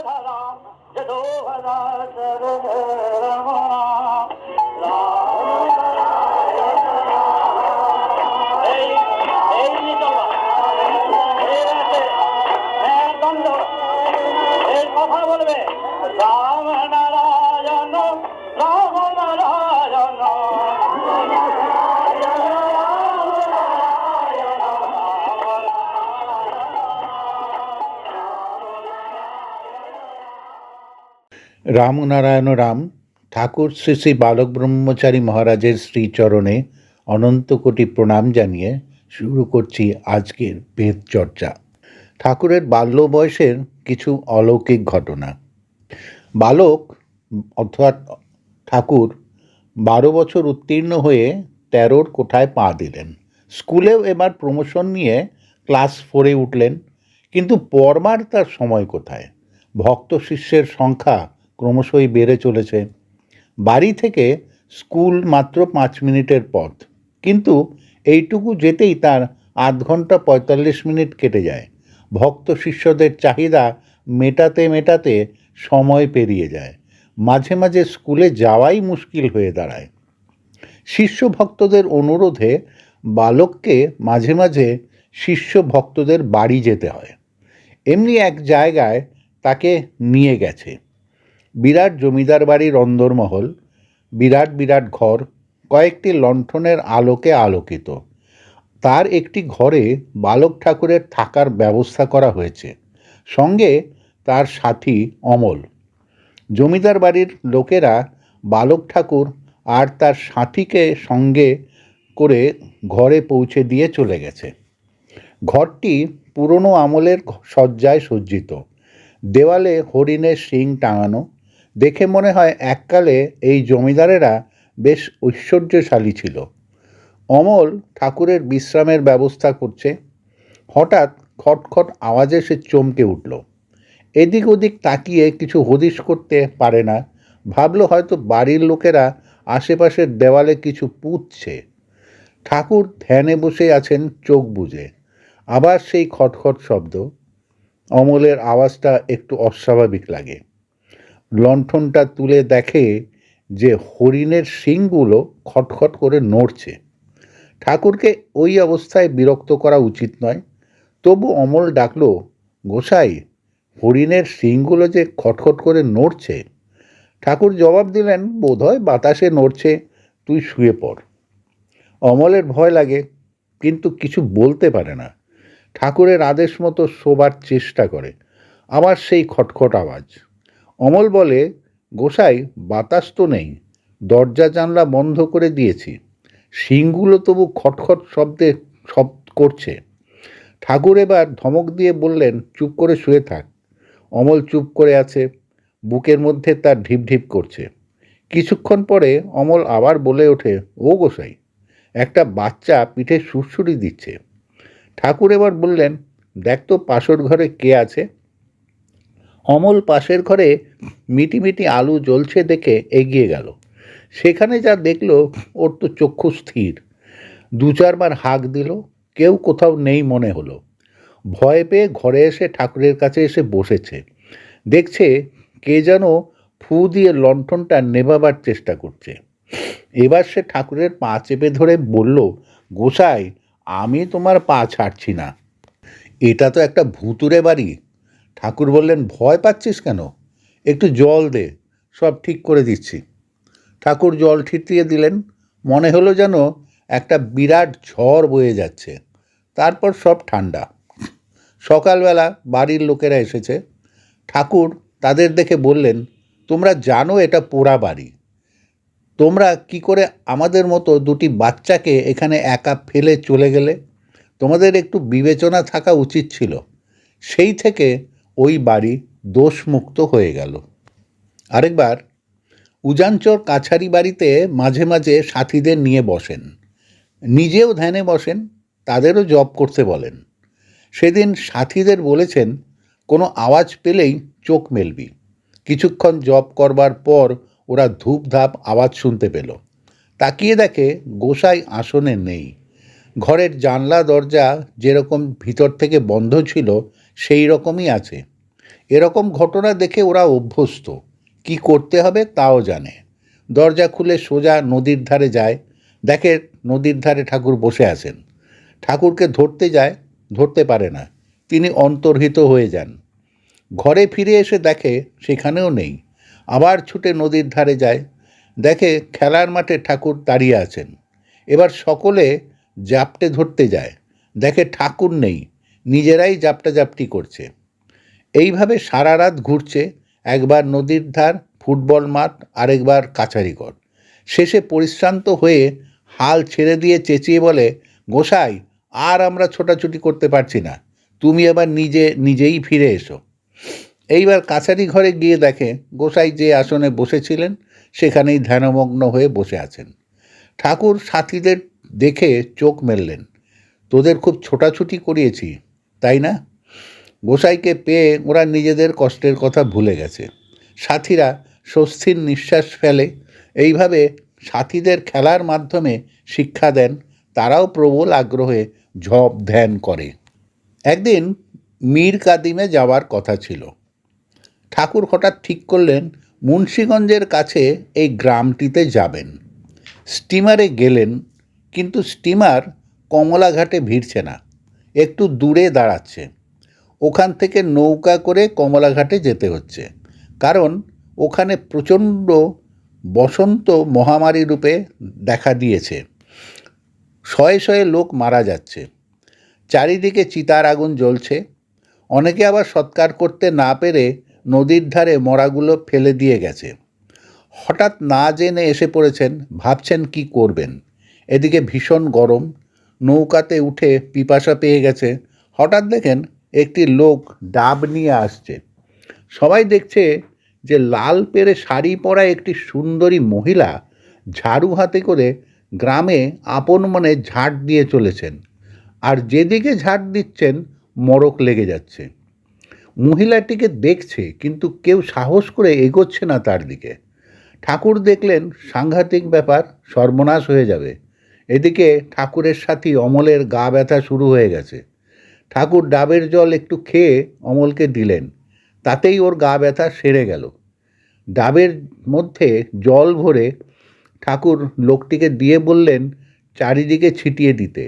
কথা বলবে রাম নারায়ণ রাম নারায়ণ। রামনারায়ণ রাম ঠাকুর শ্রী শ্রী বালক ব্রহ্মচারী মহারাজের শ্রীচরণে অনন্ত কোটি প্রণাম জানিয়ে শুরু করছি আজকের বেদ চর্চা। ঠাকুরের বাল্য বয়সের কিছু অলৌকিক ঘটনা। বালক অর্থাৎ ঠাকুর 12 বছর উত্তীর্ণ হয়ে 13-র কোঠায় পা দিলেন। স্কুলেও এবার প্রমোশন নিয়ে ক্লাস 4-এ উঠলেন, কিন্তু পড়বার তার সময় কোথায়? ভক্ত শিষ্যের সংখ্যা ক্রমশই বেড়ে চলেছে। বাড়ি থেকে স্কুল মাত্র 5 মিনিটের পথ, কিন্তু এইটুকু যেতেই তার আধ ঘন্টা 45 মিনিট কেটে যায়। ভক্ত শিষ্যদের চাহিদা মেটাতে মেটাতে সময় পেরিয়ে যায়। মাঝে মাঝে স্কুলে যাওয়াই মুশকিল হয়ে দাঁড়ায়। শিষ্য ভক্তদের অনুরোধে বালককে মাঝে মাঝে শিষ্য ভক্তদের বাড়ি যেতে হয়। এমনি এক জায়গায় তাকে নিয়ে গেছে। বিরাট জমিদার বাড়ির অন্দরমহল, বিরাট বিরাট ঘর, কয়েকটি লণ্ঠনের আলোকে আলোকিত। তার একটি ঘরে বালক ঠাকুরের থাকার ব্যবস্থা করা হয়েছে, সঙ্গে তার সাথী অমল। জমিদার বাড়ির লোকেরা বালক ঠাকুর আর তার সাথীকে সঙ্গে করে ঘরে পৌঁছে দিয়ে চলে গেছে। ঘরটি পুরনো আমলের সজ্জায় সজ্জিত, দেওয়ালে হরিণের শিং টাঙানো। দেখে মনে হয় এককালে এই জমিদারেরা বেশ ঐশ্বর্যশালী ছিল। অমল ঠাকুরের বিশ্রামের ব্যবস্থা করছে। হঠাৎ খটখট আওয়াজে সে চমকে উঠল। এদিক ওদিক তাকিয়ে কিছু হদিশ করতে পারে না। ভাবল হয়তো বাড়ির লোকেরা আশেপাশের দেওয়ালে কিছু পুঁতছে। ঠাকুর ধ্যানে বসে আছেন চোখ বুজে। আবার সেই খটখট শব্দ। অমলের আওয়াজটা একটু অস্বাভাবিক লাগে। লণ্ঠনটা তুলে দেখে যে হরিণের শিংগুলো খটখট করে নড়ছে। ঠাকুরকে ওই অবস্থায় বিরক্ত করা উচিত নয়, তবু অমল ডাকল, গোসাই, হরিণের শিংগুলো যে খটখট করে নড়ছে। ঠাকুর জবাব দিলেন, বোধহয় বাতাসে নড়ছে, তুই শুয়ে পড়। অমলের ভয় লাগে, কিন্তু কিছু বলতে পারে না। ঠাকুরের আদেশ মতো শোবার চেষ্টা করে। আবার সেই খটখট আওয়াজ। অমল বলে, গোসাই, বাতাস তো নেই, দরজা জানলা বন্ধ করে দিয়েছি, শিংগুলো তবু খটখট শব্দে করছে। ঠাকুর এবার ধমক দিয়ে বললেন, চুপ করে শুয়ে থাক। অমল চুপ করে আছে, বুকের মধ্যে তার ঢিপ ঢিপ করছে। কিছুক্ষণ পরে অমল আবার বলে ওঠে, ও গোসাই, একটা বাচ্চা পিঠে সুরসুরি দিচ্ছে। ঠাকুর এবার বললেন, দেখ তো পাশের ঘরে কে আছে। অমল পাশের ঘরে মিটিমিটি আলো জ্বলছে দেখে এগিয়ে গেল। সেখানে যা দেখল, ওর তো চক্ষু স্থির। 2-4 বার হাঁক দিল, কেউ কোথাও নেই মনে হলো। ভয় পেয়ে ঘরে এসে ঠাকুরের কাছে এসে বসেছে। দেখছে কে যেন ফু দিয়ে লণ্ঠনটা নেভাবার চেষ্টা করছে। এবার সে ঠাকুরের পা চেপে ধরে বলল, গোসাই, আমি তোমার পা ছাড়ছি না। এটা তো একটা ভুতুরে বাড়ি। ঠাকুর বললেন, ভয় পাচ্ছিস কেন? একটু জল দে, সব ঠিক করে দিচ্ছি। ঠাকুর জল ছিটিয়ে দিলেন। মনে হলো যেন একটা বিরাট ঝড় বয়ে যাচ্ছে। তারপর সব ঠান্ডা। সকালবেলা বাড়ির লোকেরা এসেছে। ঠাকুর তাদের দেখে বললেন, তোমরা জানো এটা পোড়া বাড়ি। তোমরা কি করে আমাদের মতো দুটি বাচ্চাকে এখানে একা ফেলে চলে গেলে? তোমাদের একটু বিবেচনা থাকা উচিত ছিল। সেই থেকে ওই বাড়ি দোষমুক্ত হয়ে গেল। আরেকবার উজানচর কাছারি বাড়িতে মাঝে মাঝে সাথীদের নিয়ে বসেন, নিজেও ধ্যানে বসেন, তাদেরও জপ করতে বলেন। সেদিন সাথীদের বলেছেন, কোনো আওয়াজ পেলেই চোখ মেলবি। কিছুক্ষণ জপ করবার পর ওরা ধূপ ধাপ আওয়াজ শুনতে পেল। তাকিয়ে দেখে গোসাই আসনে নেই। ঘরের জানলা দরজা যেরকম ভিতর থেকে বন্ধ ছিল সেই রকমই আছে। এরকম ঘটনা দেখে ওরা অভ্যস্ত, কি করতে হবে তাও জানে। দরজা খুলে সোজা নদীর ধারে যায়, দেখে নদীর ধারে ঠাকুর বসে আছেন। ঠাকুরকে ধরতে যায়, ধরতে পারে না, তিনি অন্তর্হিত হয়ে যান। ঘরে ফিরে এসে দেখে সেখানেও নেই। আবার ছুটে নদীর ধারে যায়, দেখে খেলার মাঠে ঠাকুর দাঁড়িয়ে আছেন। এবার সকলে জাপটে ধরতে যায়, দেখে ঠাকুর নেই, নিজেরাই জাপটাজাপটি করছে। এইভাবে সারা রাত ঘুরছে, একবার নদীর ধার, ফুটবল মাঠ, আরেকবার কাছারিঘর। শেষে পরিশ্রান্ত হয়ে হাল ছেড়ে দিয়ে চেঁচিয়ে বলে, গোসাই, আর আমরা ছোটাছুটি করতে পারছি না, তুমি এবার নিজেই ফিরে এসো। এইবার কাছারি ঘরে গিয়ে দেখে গোসাই যে আসনে বসেছিলেন সেখানেই ধ্যানমগ্ন হয়ে বসে আছেন। ঠাকুর সাথীদের দেখে চোখ মেললেন, তোদের খুব ছোটাছুটি করিয়েছি তাই না? গোসাইকে পেয়ে ওরা নিজেদের কষ্টের কথা ভুলে গেছে। সাথীরা স্বস্তির নিঃশ্বাস ফেলে। এইভাবে সাথীদের খেলার মাধ্যমে শিক্ষা দেন, তারাও প্রবল আগ্রহে ঝপ ধ্যান করে। একদিন মীর কাদিমে যাওয়ার কথা ছিল। ঠাকুর হঠাৎ ঠিক করলেন মুন্সীগঞ্জের কাছে এই গ্রামটিতে যাবেন। স্টিমারে গেলেন, কিন্তু স্টিমার কমলাঘাটে ভিড়ছে না, একটু দূরে দাঁড়াচ্ছে। ওখান থেকে নৌকা করে কমলাঘাটে যেতে হচ্ছে, কারণ ওখানে প্রচণ্ড বসন্ত মহামারী রূপে দেখা দিয়েছে। শয়ে শয়ে লোক মারা যাচ্ছে, চারিদিকে চিতার আগুন জ্বলছে। অনেকে আবার সৎকার করতে না পেরে নদীর ধারে মরাগুলো ফেলে দিয়ে গেছে। হঠাৎ না জেনে এসে পড়েছেন, ভাবছেন কি করবেন। এদিকে ভীষণ গরম, নৌকাতে উঠে পিপাসা পেয়ে গেছে। হঠাৎ দেখেন একটি লোক ডাব নিয়ে আসছে। সবাই দেখছে যে লাল পেরে শাড়ি পরা একটি সুন্দরী মহিলা ঝাড়ু হাতে করে গ্রামে আপন মনে ঝাঁট দিয়ে চলেছেন, আর যেদিকে ঝাঁট দিচ্ছেন মড়ক লেগে যাচ্ছে। মহিলাটিকে দেখছে, কিন্তু কেউ সাহস করে এগোচ্ছে না তার দিকে। ঠাকুর দেখলেন সাংঘাতিক ব্যাপার, সর্বনাশ হয়ে যাবে। এদিকে ঠাকুরের সাথী অমলের গা ব্যথা শুরু হয়ে গেছে। ঠাকুর ডাবের জল একটু খেয়ে অমলকে দিলেন, তাতেই ওর গা ব্যথা সেরে গেল। ডাবের মধ্যে জল ভরে ঠাকুর লোকটিকে দিয়ে বললেন চারিদিকে ছিটিয়ে দিতে।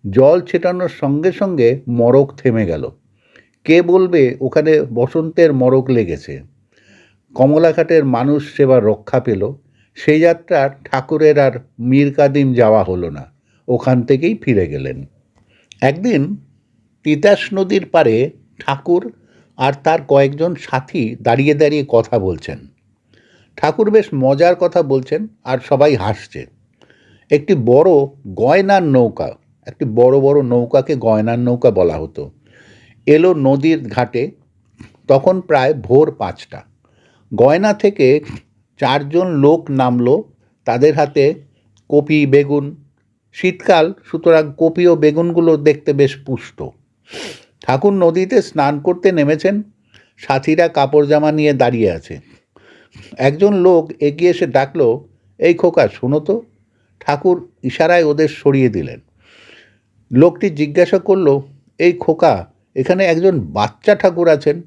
জল ছেটানোর সঙ্গে সঙ্গে মড়ক থেমে গেল। কে বলবে ওখানে বসন্তের মড়ক লেগেছে। কমলাঘাটের মানুষ সেবার রক্ষা পেল। সেই যাত্রার ঠাকুরের আর মীর কাদিম যাওয়া হলো না, ওখান থেকেই ফিরে গেলেন। একদিন তিতাস নদীর পাড়ে ঠাকুর আর তার কয়েকজন সাথী দাঁড়িয়ে দাঁড়িয়ে কথা বলছেন। ঠাকুর বেশ মজার কথা বলছেন আর সবাই হাসছে। একটি বড় গয়নার নৌকা, একটি বড় বড় নৌকাকে গয়নার নৌকা বলা হতো, এলো নদীর ঘাটে। তখন প্রায় ভোর 5টা। গয়না থেকে 4জন লোক নামলো, তাদের হাতে কপি বেগুন। শীতকাল, সুতরাং কপি ও বেগুনগুলো দেখতে বেশ পুষ্ট। ঠাকুর নদীতে স্নান করতে নেমেছেন, সাথীরা কাপড় জামা নিয়ে দাঁড়িয়ে আছে। একজন লোক এগিয়ে এসে ডাকলো, এই খোকা শোনো তো। ঠাকুর ইশারায় ওদের সরিয়ে দিলেন। লোকটি জিজ্ঞাসা করলো, এই খোকা, এখানে একজন বাচ্চা ঠাকুর আছেন,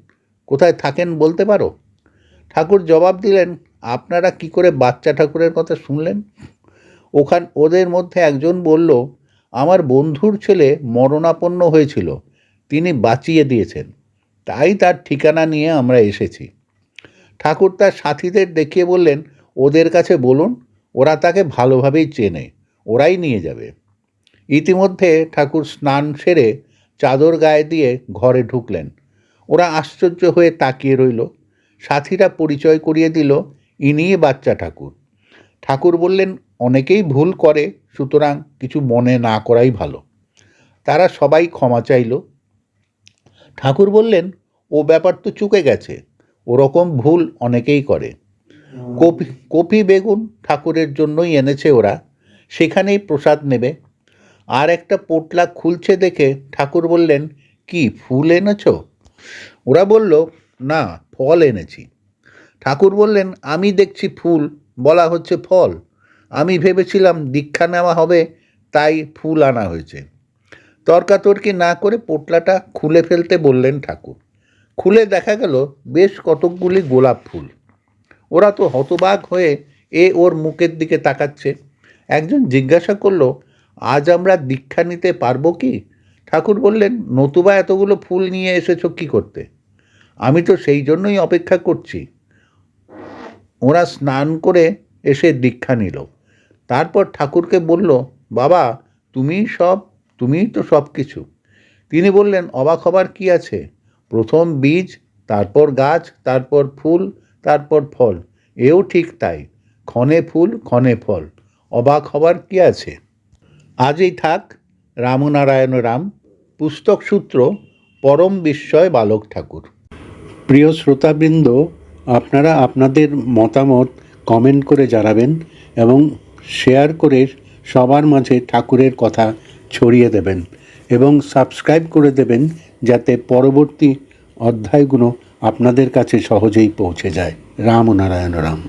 কোথায় থাকেন বলতে পারো? ঠাকুর জবাব দিলেন, আপনারা কি করে বাচ্চা ঠাকুরের কথা শুনলেন? ওদের মধ্যে একজন বলল, আমার বন্ধুর ছেলে মরণাপন্ন হয়েছিল, তিনি বাঁচিয়ে দিয়েছেন, তাই তার ঠিকানা নিয়ে আমরা এসেছি। ঠাকুর তার সাথীদের দেখিয়ে বললেন, ওদের কাছে বলুন, ওরা তাকে ভালোভাবেই চেনে, ওরাই নিয়ে যাবে। ইতিমধ্যে ঠাকুর স্নান সেরে চাদর গায়ে দিয়ে ঘরে ঢুকলেন। ওরা আশ্চর্য হয়ে তাকিয়ে রইল। সাথীরা পরিচয় করিয়ে দিল, ইনিই বাচ্চা ঠাকুর। ঠাকুর বললেন, অনেকেই ভুল করে, সুতরাং কিছু মনে না করাই ভালো। তারা সবাই ক্ষমা চাইল। ঠাকুর বললেন, ও ব্যাপার তো চুকে গেছে, ওরকম ভুল অনেকেই করে। কপি বেগুন ঠাকুরের জন্যই এনেছে ওরা, সেখানেই প্রসাদ নেবে। আর একটা পোটলা খুলছে দেখে ঠাকুর বললেন, কি ফুল এনেছ? ওরা বলল, না, ফল এনেছি। ঠাকুর বললেন, আমি দেখছি ফুল বলা হচ্ছে ফল, আমি ভেবেছিলাম দীক্ষা নেওয়া হবে, তাই ফুল আনা হয়েছে। তর্কাতর্কি না করে পোটলাটা খুলে ফেলতে বললেন ঠাকুর। খুলে দেখা গেল বেশ কতকগুলি গোলাপ ফুল। ওরা তো হতবাক হয়ে ওর মুখের দিকে তাকাচ্ছে। একজন জিজ্ঞাসা করলো, আজ আমরা দীক্ষা নিতে পারবো কি? ঠাকুর বললেন, নতুবা এতগুলো ফুল নিয়ে এসেছো কি করতে? আমি তো সেই জন্যই অপেক্ষা করছি। ওরা স্নান করে এসে দীক্ষা নিল। তারপর ঠাকুরকে বলল, বাবা তুমিই তো সব কিছু। তিনি বললেন, অবাক হবার কি আছে? প্রথম বীজ, তারপর গাছ, তারপর ফুল, তারপর ফল। এও ঠিক তাই, ক্ষণে ফুল ক্ষণে ফল। অবাক হবার কি আছে? আজই থাক। রামনারায়ণ রাম। পুস্তক সূত্র, পরম বিস্ময় বালক ঠাকুর। প্রিয় শ্রোতাবৃন্দ, আপনারা আপনাদের মতামত কমেন্ট করে জানাবেন এবং শেয়ার করে সবার মাঝে ঠাকুরের কথা ছড়িয়ে দেবেন এবং সাবস্ক্রাইব করে দেবেন, যাতে পরবর্তী অধ্যায়গুলো আপনাদের কাছে সহজেই পৌঁছে যায়। রামনারায়ণ রাম।